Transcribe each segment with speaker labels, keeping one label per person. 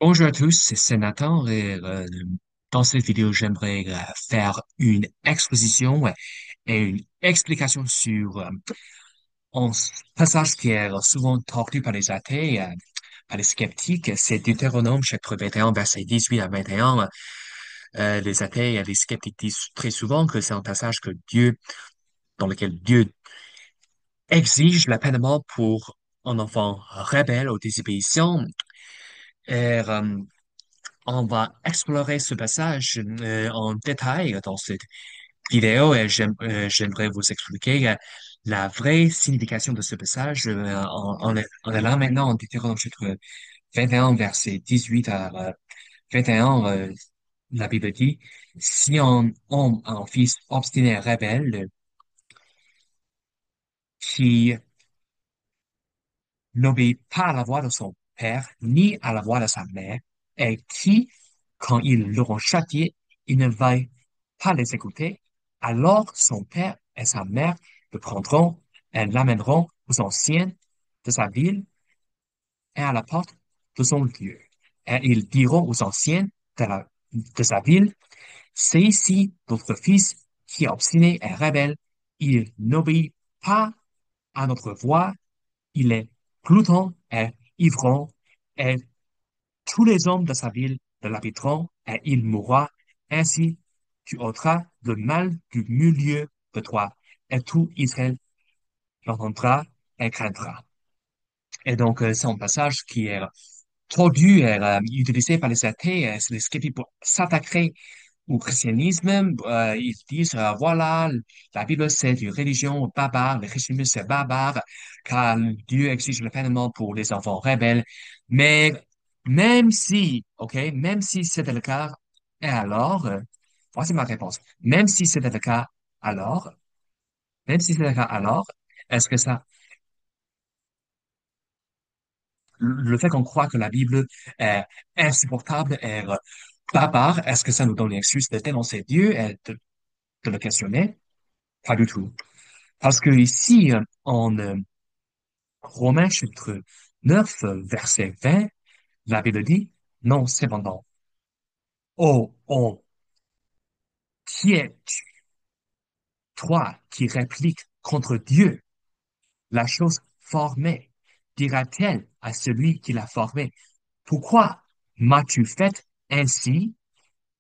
Speaker 1: Bonjour à tous, c'est Nathan et dans cette vidéo, j'aimerais faire une exposition et une explication sur un passage qui est souvent tordu par les athées, par les sceptiques. C'est Deutéronome chapitre 21, verset 18 à 21. Les athées et les sceptiques disent très souvent que c'est un passage dans lequel Dieu exige l'appaiement pour un enfant rebelle ou désobéissant. Et, on va explorer ce passage en détail dans cette vidéo et j'aimerais vous expliquer la vraie signification de ce passage. On est là maintenant en Deutéronome chapitre 21, verset 18 à 21. La Bible dit, si un homme a un fils obstiné et rebelle qui n'obéit pas à la voix de son père ni à la voix de sa mère et qui, quand ils l'auront châtié, il ne va pas les écouter, alors son père et sa mère le prendront et l'amèneront aux anciens de sa ville et à la porte de son lieu. Et ils diront aux anciens de sa ville, c'est ici notre fils qui est obstiné et rebelle, il n'obéit pas à notre voix, il est glouton et ivrogne, et tous les hommes de sa ville l'habiteront, et il mourra. Ainsi, tu ôteras le mal du milieu de toi, et tout Israël l'entendra et craindra. Et donc, c'est un passage qui est tordu et utilisé par les athées, les sceptiques pour s'attaquer au christianisme. Ils disent, voilà, la Bible, c'est une religion barbare, le christianisme, c'est barbare, car Dieu exige le paiement pour les enfants rebelles. Mais même si c'était le cas, et alors, voici ma réponse. Même si c'était le cas, alors, même si c'était le cas, alors, est-ce que ça, le fait qu'on croit que la Bible est insupportable et barbare, est-ce que ça nous donne l'excuse de dénoncer Dieu et de le questionner? Pas du tout. Parce que ici, en Romains chapitre 9, verset 20, la Bible dit, non, cependant, oh, oh, qui es-tu, toi, qui répliques contre Dieu, la chose formée, dira-t-elle à celui qui l'a formée, pourquoi m'as-tu fait ainsi?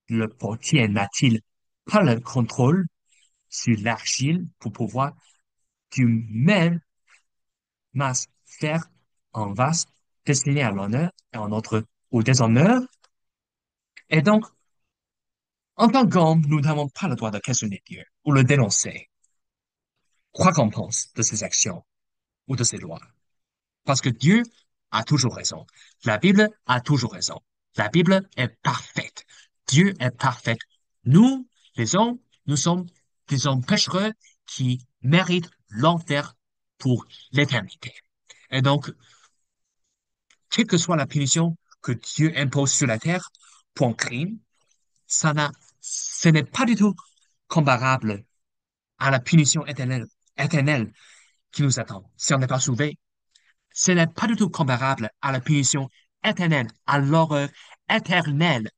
Speaker 1: Le potier n'a-t-il pas le contrôle sur l'argile pour pouvoir du même masse faire en vase destiné à l'honneur et en autre au déshonneur? Et donc, en tant qu'homme, nous n'avons pas le droit de questionner Dieu ou le dénoncer, quoi qu'on pense de ses actions ou de ses lois. Parce que Dieu a toujours raison. La Bible a toujours raison. La Bible est parfaite. Dieu est parfait. Nous, les hommes, nous sommes des hommes péchereux qui méritent l'enfer pour l'éternité. Et donc, quelle que soit la punition que Dieu impose sur la terre pour un crime, ce n'est pas du tout comparable à la punition éternelle qui nous attend si on n'est pas sauvé. Ce n'est pas du tout comparable à la punition éternelle, à l'horreur éternelle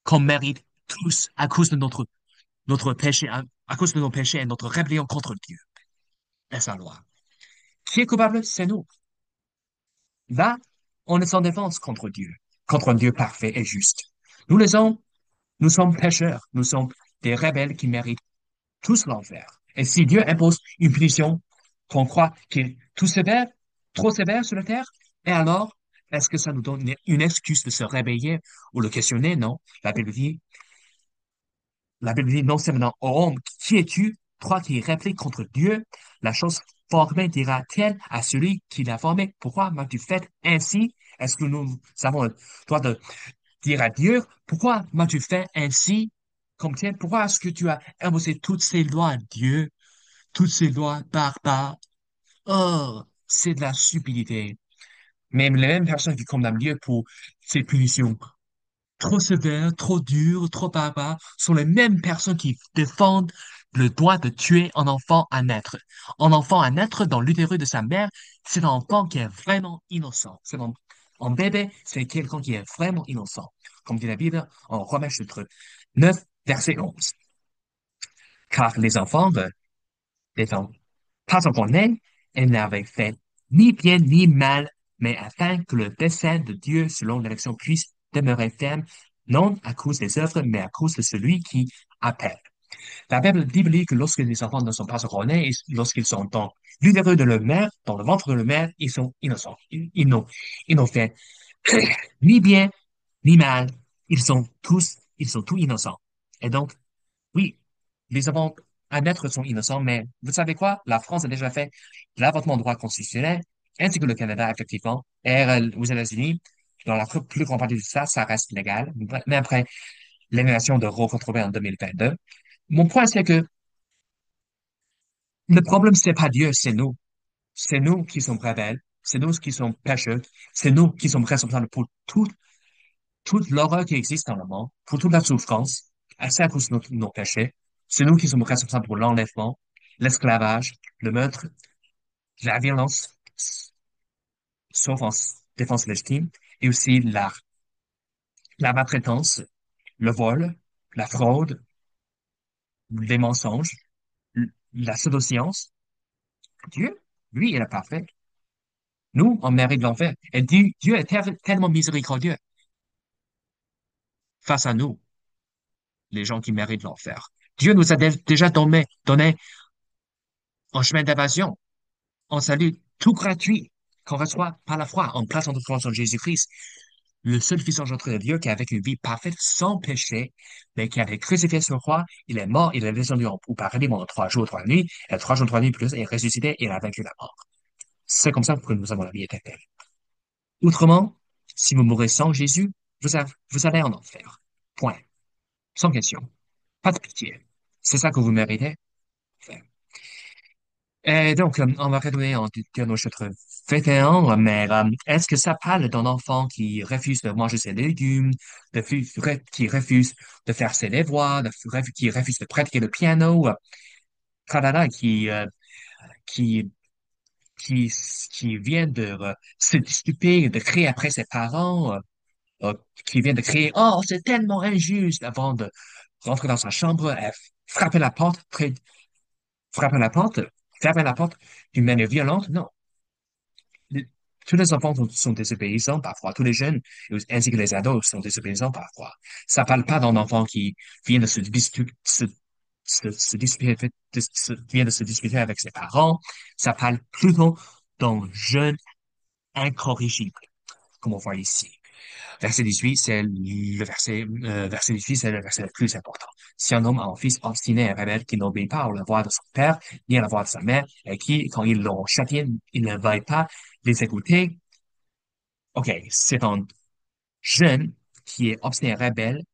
Speaker 1: qu'on mérite tous à cause de notre péché, à cause de nos péchés et notre rébellion contre Dieu et sa loi. Qui est coupable? C'est nous. Là, on est sans défense contre un Dieu parfait et juste. Nous les hommes, nous sommes pécheurs, nous sommes des rebelles qui méritent tous l'enfer. Et si Dieu impose une punition qu'on croit qui est trop sévère sur la terre, et alors, est-ce que ça nous donne une excuse de se réveiller ou le questionner? Non. La Bible dit non seulement, oh homme, qui es-tu, toi qui répliques contre Dieu? La chose formée dira-t-elle à celui qui l'a formé, pourquoi m'as-tu fait ainsi? Est-ce que nous avons le droit de dire à Dieu, pourquoi m'as-tu fait ainsi? Comme tiens, pourquoi est-ce que tu as imposé toutes ces lois à Dieu? Toutes ces lois barbares. Oh, c'est de la stupidité. Même les mêmes personnes qui condamnent Dieu pour ces punitions trop sévères, trop dures, trop barbares, sont les mêmes personnes qui défendent le droit de tuer un enfant à naître. Un enfant à naître dans l'utérus de sa mère, c'est un enfant qui est vraiment innocent. Un bébé, c'est quelqu'un qui est vraiment innocent. Comme dit la Bible en Romains chapitre 9, verset 11. Car les enfants, n'étant pas encore nés, elles n'avaient fait ni bien ni mal, mais afin que le dessein de Dieu selon l'élection puisse demeurer ferme, non à cause des œuvres, mais à cause de celui qui appelle. La Bible dit que lorsque les enfants ne sont pas encore nés, et lorsqu'ils sont dans l'utérus de leur mère, dans le ventre de leur mère, ils sont innocents. Ils n'ont fait ni bien, ni mal. Ils sont tous innocents. Et donc, oui, les enfants à naître sont innocents, mais vous savez quoi? La France a déjà fait l'avortement droit constitutionnel, ainsi que le Canada, effectivement. Et aux États-Unis, dans la plus grande partie de ça, ça reste légal. Mais après l'annulation de Roe contre Wade en 2022, mon point, c'est que le problème, c'est pas Dieu, c'est nous. C'est nous qui sommes rebelles. C'est nous qui sommes pécheurs. C'est nous qui sommes responsables pour toute l'horreur qui existe dans le monde, pour toute la souffrance. C'est à cause de nos péchés. C'est nous qui sommes responsables pour l'enlèvement, l'esclavage, le meurtre, la violence, sauf en défense légitime, et aussi la maltraitance, le vol, la fraude, les mensonges, la pseudoscience. Dieu, lui, il est parfait. Nous, on mérite l'enfer. Et Dieu est tellement miséricordieux face à nous, les gens qui méritent l'enfer. Dieu nous a déjà donné un chemin d'évasion, un salut tout gratuit qu'on reçoit par la foi en plaçant notre foi en Jésus-Christ, le seul Fils engendré de Dieu qui a vécu une vie parfaite sans péché, mais qui a été crucifié sur la croix, il est mort, il est descendu au paradis pendant 3 jours, 3 nuits, et 3 jours, 3 nuits plus, il est ressuscité et il a vaincu la mort. C'est comme ça que nous avons la vie éternelle. Autrement, si vous mourrez sans Jésus, vous allez en enfer. Point. Sans question. Pas de pitié. C'est ça que vous méritez. Enfin, et donc, on va retourner en Deutéronome chapitre 21, mais est-ce que ça parle d'un enfant qui refuse de manger ses légumes, qui refuse de faire ses devoirs, qui refuse de pratiquer le piano, tralala, qui, qui, qui vient de se disculper, de crier après ses parents, euh, qui vient de crier, «Oh, c'est tellement injuste!» avant de rentrer dans sa chambre, frapper la porte, frapper la porte, fermer la porte d'une manière violente? Non. Les- Tous les enfants sont désobéissants parfois, tous les jeunes, ainsi que les ados, sont désobéissants parfois. Ça parle pas d'un enfant qui vient de se disputer, vient de se disputer avec ses parents. Ça parle plutôt d'un jeune incorrigible, comme on voit ici. Verset 18, verset 18, c'est le verset le plus important. Si un homme a un fils obstiné et rebelle qui n'obéit pas à la voix de son père, ni à la voix de sa mère, et qui, quand ils l'ont châtié, il ne veuille pas les écouter, ok, c'est un jeune qui est obstiné et rebelle,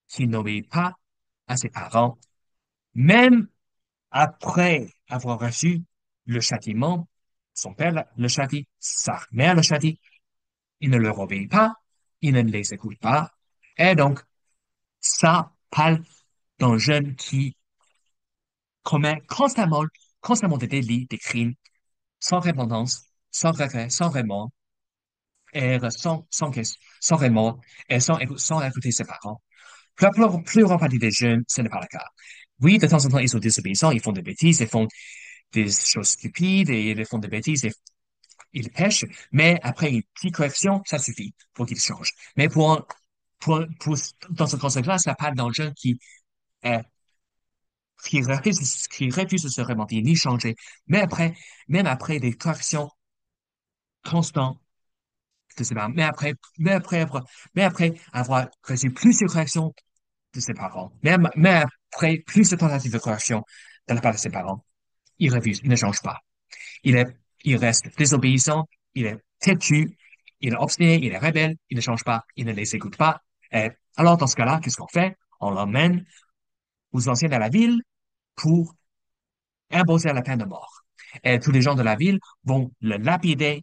Speaker 1: qui n'obéit pas à ses parents, même après avoir reçu le châtiment, son père le châtie, sa mère le châtie, il ne leur obéit pas, il ne les écoute pas, et donc, ça parle d'un jeune qui commet constamment des délits, des crimes, sans repentance, sans regret, sans remords, et sans remords, et sans écouter ses parents. Pour la plus grande partie des jeunes, ce n'est pas le cas. Oui, de temps en temps, ils sont désobéissants, ils font des bêtises, ils font des choses stupides, et ils font des bêtises, et ils pêchent, mais après une petite correction, ça suffit pour qu'ils changent. Mais dans ce contexte-là, ça parle d'un jeune est qui refuse de se remonter ni changer, mais après, même après des corrections constantes de ses parents, mais après avoir reçu plusieurs corrections de ses parents, mais après plus de tentatives de correction de la part de ses parents, il refuse, il ne change pas. Il est, il reste désobéissant, il est têtu, il est obstiné, il est rebelle, il ne change pas, il ne les écoute pas. Et alors, dans ce cas-là, qu'est-ce qu'on fait? On l'emmène aux anciens de la ville pour imposer la peine de mort. Et tous les gens de la ville vont le lapider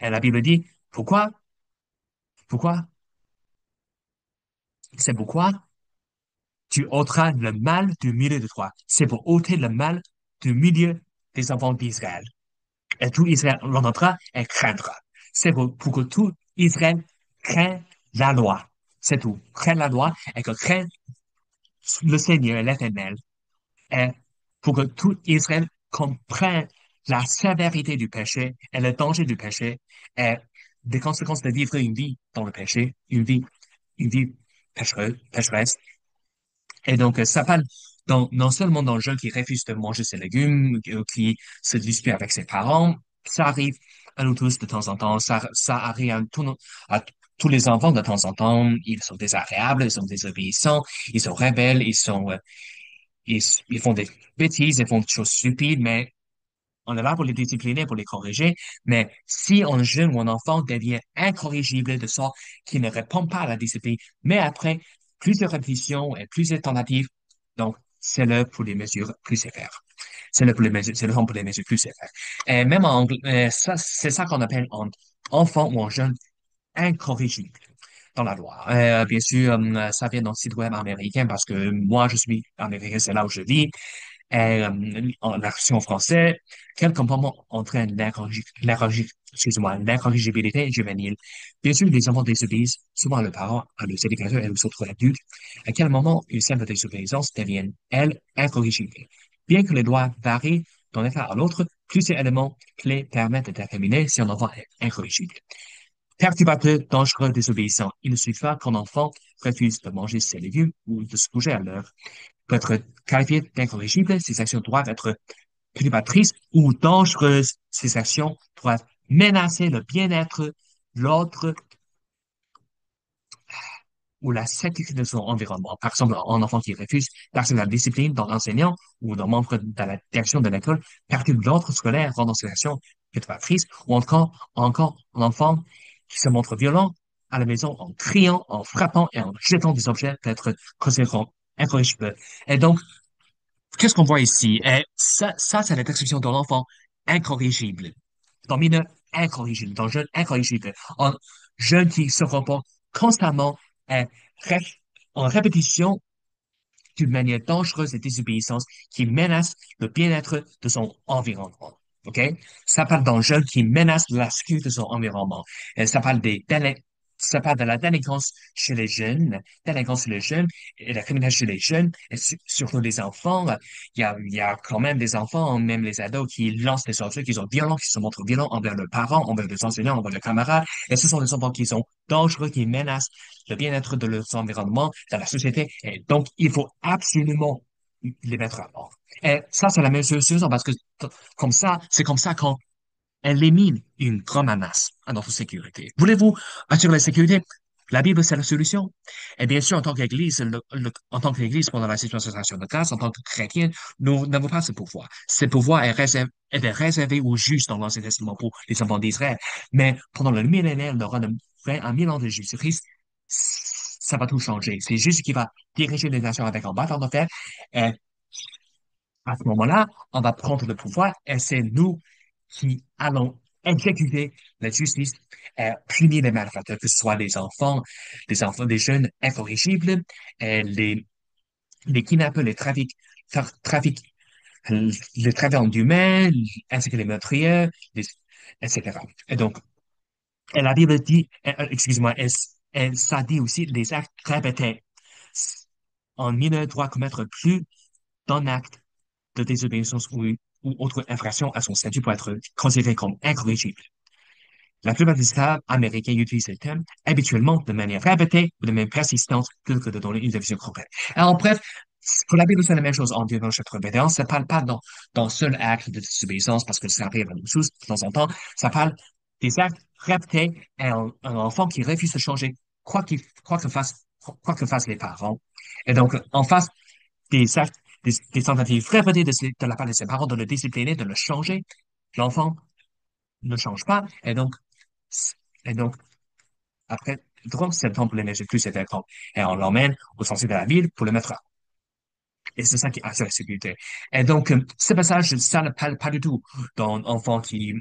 Speaker 1: et la Bible dit, pourquoi? Pourquoi? C'est pourquoi tu ôteras le mal du milieu de toi. C'est pour ôter le mal du milieu des enfants d'Israël. Et tout Israël l'entendra et craindra. C'est pour que tout Israël craigne la loi. C'est tout. Craigne la loi et que craigne le Seigneur, l'Éternel, et pour que tout Israël comprenne la sévérité du péché et le danger du péché et des conséquences de vivre une vie dans le péché, une vie pécheresse. Et donc, ça parle non seulement dans le jeune qui refuse de manger ses légumes, qui se dispute avec ses parents, ça arrive à nous tous de temps en temps, ça arrive à tous les enfants de temps en temps, ils sont désagréables, ils sont désobéissants, ils sont rebelles, ils, ils font des bêtises, ils font des choses stupides, mais on est là pour les discipliner, pour les corriger. Mais si un jeune ou un enfant devient incorrigible de sorte qu'il ne répond pas à la discipline, mais après plusieurs répétitions et plusieurs tentatives, donc c'est l'heure pour les mesures plus sévères. C'est le temps pour les mesures plus sévères. Et même en anglais, ça, c'est ça qu'on appelle un enfant ou un jeune incorrigible dans la loi. Bien sûr, ça vient d'un site web américain parce que moi, je suis américain, c'est là où je vis. En la version française, quel comportement entraîne l'incorrigibilité juvénile? Bien sûr, les enfants désobéissent souvent à leurs parents, à leurs éducateurs et aux autres adultes. À quel moment une simple désobéissance devient, elle, incorrigible? Bien que les lois varient d'un État à l'autre, plusieurs éléments clés permettent de déterminer si un enfant est incorrigible. Perturbateur dangereux désobéissant. Il ne suffit pas qu'un enfant refuse de manger ses légumes ou de se coucher à l'heure pour être qualifié d'incorrigible. Ces actions doivent être perturbatrices ou dangereuses. Ces actions doivent menacer le bien-être, l'ordre ou la sécurité de son environnement. Par exemple, un enfant qui refuse d'accepter la discipline d'un enseignant ou d'un membre de la direction de l'école perturbe l'ordre scolaire, rendant ces actions perturbatrices, ou encore un enfant qui se montre violent à la maison en criant, en frappant et en jetant des objets peut être considéré comme incorrigible. Et donc, qu'est-ce qu'on voit ici? Ça, c'est la description de l'enfant incorrigible. Dans mineur incorrigible, dans jeune incorrigible. Un jeune qui se comporte constamment euh, ré- en répétition d'une manière dangereuse et désobéissance qui menace le bien-être de son environnement. OK? Ça parle d'un jeune qui menace la sécurité de son environnement. Et ça parle de la délinquance chez les jeunes, délinquance chez les jeunes et la criminalité chez les jeunes, et surtout les enfants. Il y a quand même des enfants, même les ados, qui lancent des objets, qui sont violents, qui se montrent violents envers leurs parents, envers les enseignants, envers leurs camarades. Et ce sont des enfants qui sont dangereux, qui menacent le bien-être de leur environnement, de la société. Et donc, il faut absolument les mettre à mort. Et ça, c'est la même chose parce que c'est comme ça qu'on élimine une grande menace à notre sécurité. Voulez-vous assurer la sécurité? La Bible, c'est la solution. Et bien sûr, en tant qu'Église, en tant qu'Église, pendant la situation de grâce, en tant que chrétien, nous n'avons pas ce pouvoir. Ce pouvoir est réservé aux justes dans l'Ancien Testament pour les enfants d'Israël. Mais pendant le millénaire, le règne en 1000 ans de Jésus-Christ, ça va tout changer. C'est Jésus qui va diriger les nations avec un bâton de fer. Et à ce moment-là, on va prendre le pouvoir et c'est nous qui allons exécuter la justice et punir les malfaiteurs, que ce soit des jeunes incorrigibles, et les kidnappeurs, trafics, les trafiquants d'humains, ainsi que les meurtriers, etc. Et donc, et la Bible dit, excuse-moi, ça dit aussi les actes répétés. Un mineur doit commettre plus d'un acte de désobéissance ou autre infraction à son statut pour être considéré comme incorrigible. La plupart des États américains utilisent ce terme habituellement de manière répétée ou de manière persistante plutôt que de donner une définition complète. Alors, bref, pour la Bible, c'est la même chose en Deutéronome chapitre 21. Ça parle pas d'un seul acte de désobéissance parce que ça arrive à nous tous de temps en temps. Ça parle des actes répétés et un enfant qui refuse de changer quoi que fassent les parents. Et donc, en face des actes, des tentatives répétées de la part de ses parents de le discipliner, de le changer, l'enfant ne change pas. Et donc, après, donc, c'est le temps pour les neiger plus sévère. Et on l'emmène au centre de la ville pour le mettre là. Et c'est ça qui assure la sécurité. Et donc, ce passage, ça ne parle pas du tout d'un enfant qui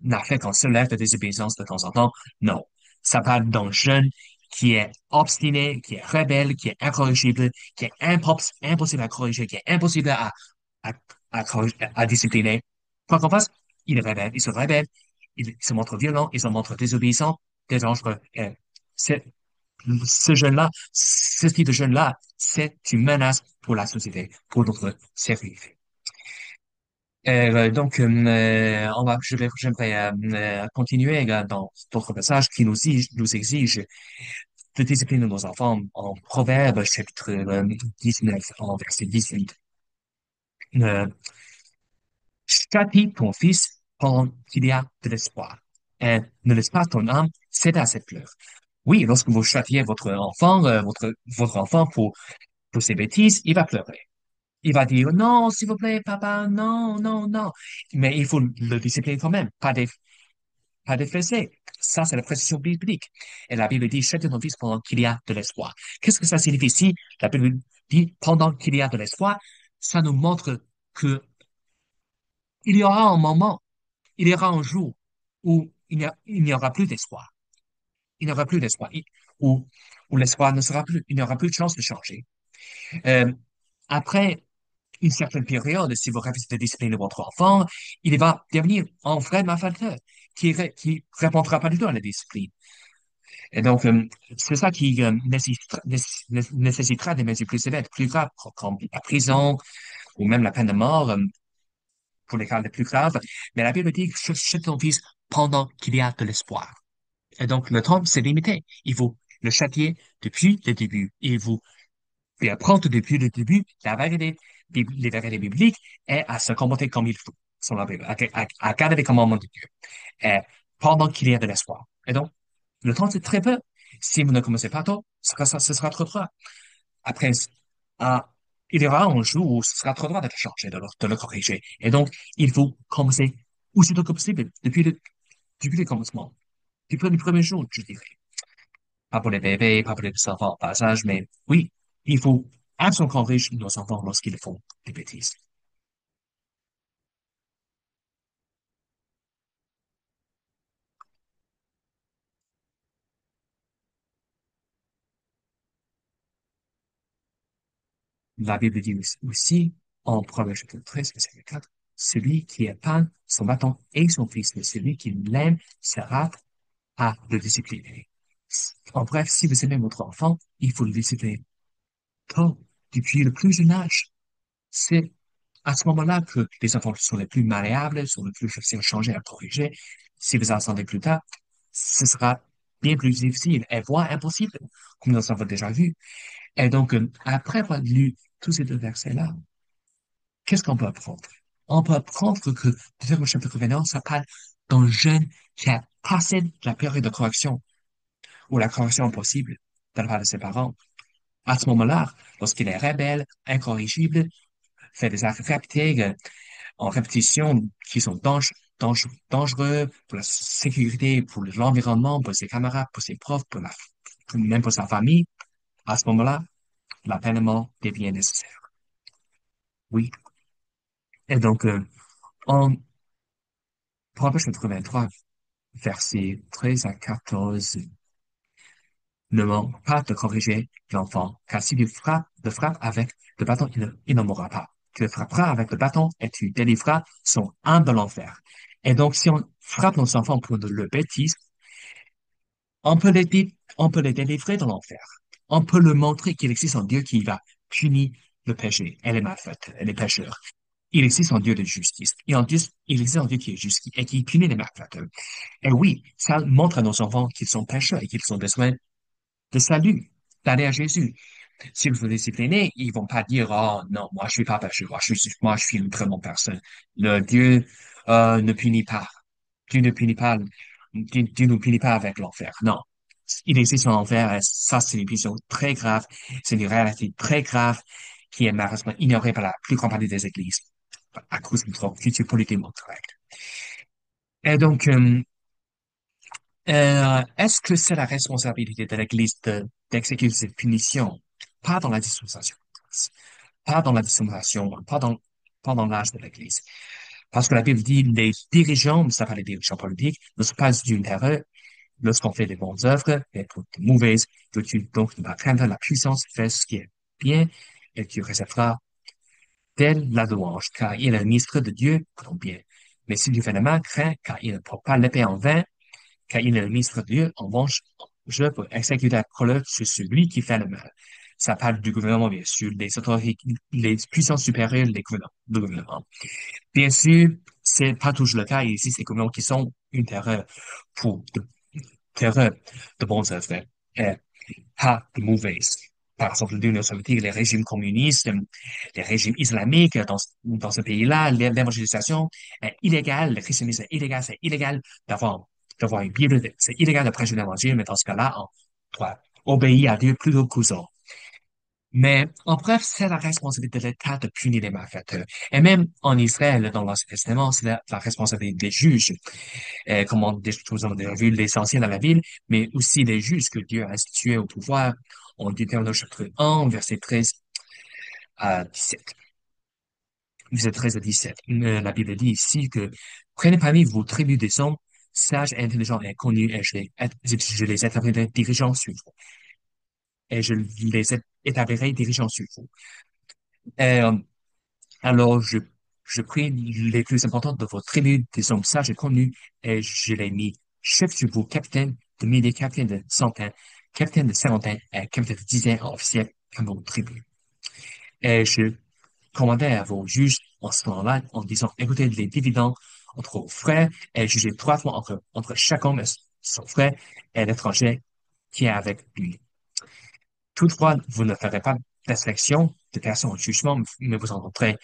Speaker 1: n'a fait qu'un seul acte de désobéissance de temps en temps. Non. Ça parle d'un jeune qui est obstiné, qui est rebelle, qui est incorrigible, qui est impossible à corriger, qui est impossible à discipliner. Quoi qu'on fasse, il est rebelle, il se rebelle, ils se montrent violents, ils se montrent désobéissants, des dangereux. C'est, ce jeune-là, ce type de jeune-là, c'est une menace pour la société, pour notre sécurité. J'aimerais continuer dans d'autres passages qui nous exigent de discipliner nos enfants en Proverbes chapitre 19, en verset 18. Euh, Châtie ton fils pendant qu'il y a de l'espoir. Et ne laisse pas ton âme céder à cette pleurs. Oui, lorsque vous châtiez votre enfant pour ses bêtises, il va pleurer. Il va dire, non, s'il vous plaît, papa, non, non, non. Mais il faut le discipliner quand même, pas des fessées. Ça, c'est la précision biblique. Et la Bible dit, châtie ton fils pendant qu'il y a de l'espoir. Qu'est-ce que ça signifie si la Bible dit pendant qu'il y a de l'espoir? Ça nous montre que il y aura un moment, il y aura un jour où il n'y aura plus d'espoir. Il n'y aura plus d'espoir. Où, où l'espoir ne sera plus. Il n'y aura plus de chance de changer. Euh, Après une certaine période, si vous réussissez à discipliner votre enfant, il va devenir un vrai malfaiteur qui répondra pas du tout à la discipline. Et donc, c'est ça qui nécessitera des mesures plus sévères, plus graves, comme la prison ou même la peine de mort pour les cas les plus graves. Mais la Bible dit que châtie ton fils pendant qu'il y a de l'espoir. Et donc, le temps, c'est limité. Il faut le châtier depuis le début. Il faut lui apprendre depuis le début les vérités bibliques et à se comporter comme il faut, selon la Bible, à garder les commandements de Dieu, et pendant qu'il y a de l'espoir. Et donc, le temps, c'est très peu. Si vous ne commencez pas tôt, ce sera trop tard. Après, ah, il y aura un jour où ce sera trop tard de le changer, de le corriger. Et donc, il faut commencer aussitôt que possible, depuis le commencement, depuis le premier jour, je dirais. Pas pour les bébés, pas pour les enfants en bas âge, mais oui, il faut absolument corriger nos enfants lorsqu'ils font des bêtises. La Bible dit aussi, en Proverbe chapitre 13, verset 4, celui qui épargne son bâton et son fils, mais celui qui l'aime sera à le discipliner. En bref, si vous aimez votre enfant, il faut le discipliner tôt, depuis le plus jeune âge. C'est à ce moment-là que les enfants sont les plus malléables, sont les plus faciles à changer, à corriger. Si vous attendez plus tard, ce sera bien plus difficile et voire impossible, comme nous avons déjà vu. Et donc, après avoir lu tous ces deux versets-là, qu'est-ce qu'on peut apprendre? On peut apprendre que le chapitre 21, ça parle d'un jeune qui a passé la période de correction ou la correction impossible de la part de ses parents. À ce moment-là, lorsqu'il est rebelle, incorrigible, fait des actes répétés, en répétition qui sont dangereux pour la sécurité, pour l'environnement, pour ses camarades, pour ses profs, même pour sa famille, à ce moment-là, l'appaiement devient nécessaire. Oui. Et donc, en Proverbe chapitre 23, versets 13 à 14, ne manque pas de corriger l'enfant, car si tu le frappes avec le bâton, il ne mourra pas. Tu le frapperas avec le bâton et tu délivreras son âme de l'enfer. Et donc, si on frappe nos enfants pour de le bêtise, on peut les délivrer de l'enfer. On peut leur montrer qu'il existe un Dieu qui va punir le péché et les malfaiteurs et les pécheurs. Il existe un Dieu de justice. Il existe un Dieu qui est juste et qui punit les malfaiteurs. Et oui, ça montre à nos enfants qu'ils sont pécheurs et qu'ils ont besoin de salut, d'aller à Jésus. Si vous vous disciplinez, ils vont pas dire, oh non, moi je suis pas pécheur, moi je suis une très bonne personne. Le Dieu ne punit pas. Dieu ne punit pas, Dieu ne punit pas avec l'enfer. Non. Il existe un enfer et ça c'est une vision très grave, c'est une réalité très grave qui est malheureusement ignorée par la plus grande partie des églises à cause de notre culture politiquement correcte. Et donc, est-ce que c'est la responsabilité de l'Église d'exécuter cette punition? Pas dans la dispensation, pas dans la dispensation, pas dans l'âge de l'Église. Parce que la Bible dit, les dirigeants, ça pas les dirigeants politiques, ne sont pas d'une erreur lorsqu'on fait des bonnes œuvres et pour de mauvaises, que donc tu vas craindre la puissance, fais ce qui est bien et tu recevras telle la louange, car il est le ministre de Dieu pour ton bien. Mais si le gouvernement craint, car il ne prend pas l'épée en vain, car il est le ministre de Dieu, en revanche, je peux exécuter la colère sur celui qui fait le mal. Ça parle du gouvernement, bien sûr, des autorités, les puissances supérieures du gouvernement. Bien sûr, c'est pas toujours le cas. Ici, c'est gouvernements qui sont une terreur pour terreur de bons œuvres, et pas de mauvaises. Par exemple, l'Union soviétique, les régimes communistes, les régimes islamiques dans ce pays-là, l'évangélisation est illégale, le christianisme est illégal, c'est illégal d'avoir, d'avoir une Bible, c'est illégal de prêcher l'évangile, mais dans ce cas-là, on doit obéir à Dieu plutôt qu'aux hommes. Mais en bref, c'est la responsabilité de l'État de punir les malfaiteurs. Et même en Israël, dans l'Ancien Testament, c'est la responsabilité des juges, comme nous avons déjà vu l'essentiel dans la Bible, mais aussi les juges que Dieu a institués au pouvoir. En Deutéronome chapitre 1, verset 13 à 17. Verset 13 à 17. La Bible dit ici que prenez parmi vos tribus des hommes sages, intelligents et connus, et je les établirai dirigeants sur vous. Et je les établirai dirigeants sur vous. Et, alors, je pris les plus importants de vos tribus, des hommes sages et connus, et je les mis chefs sur vous, capitaines de milliers, capitaines de centaines, capitaines de cinquantaines, et capitaines de dizaines, officiels, comme vos tribus. Et je commandais à vos juges en ce moment-là, en disant, écoutez les dividendes entre vos frères, et jugez droitement entre chaque homme et son frère, et l'étranger qui est avec lui. Toutefois, vous ne ferez pas d'inspection de personnes en jugement, mais vous en entrez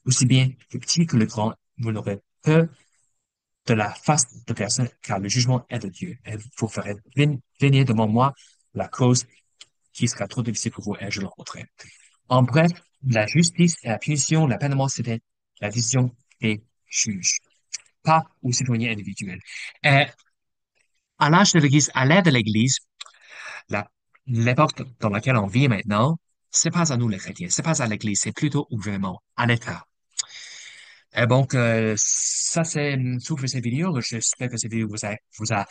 Speaker 1: aussi bien le petit que le grand, vous n'aurez peur de la face de personne, car le jugement est de Dieu. Et vous ferez venir devant moi la cause qui sera trop difficile pour vous, et je le rendrai. En bref, la justice et la punition, la peine de mort, c'était la décision des juges, pas aux citoyens individuels. Et à l'âge de l'Église, à l'ère de l'Église, la, l'époque dans laquelle on vit maintenant, c'est pas à nous les chrétiens, c'est pas à l'Église, c'est plutôt au gouvernement, à l'État. Et donc, ça, c'est tout pour cette vidéo. J'espère que cette vidéo vous a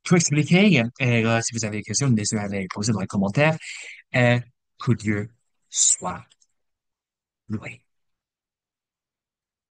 Speaker 1: tout expliqué. Et si vous avez des questions, n'hésitez pas à les poser dans les commentaires. Et que Dieu soit loué.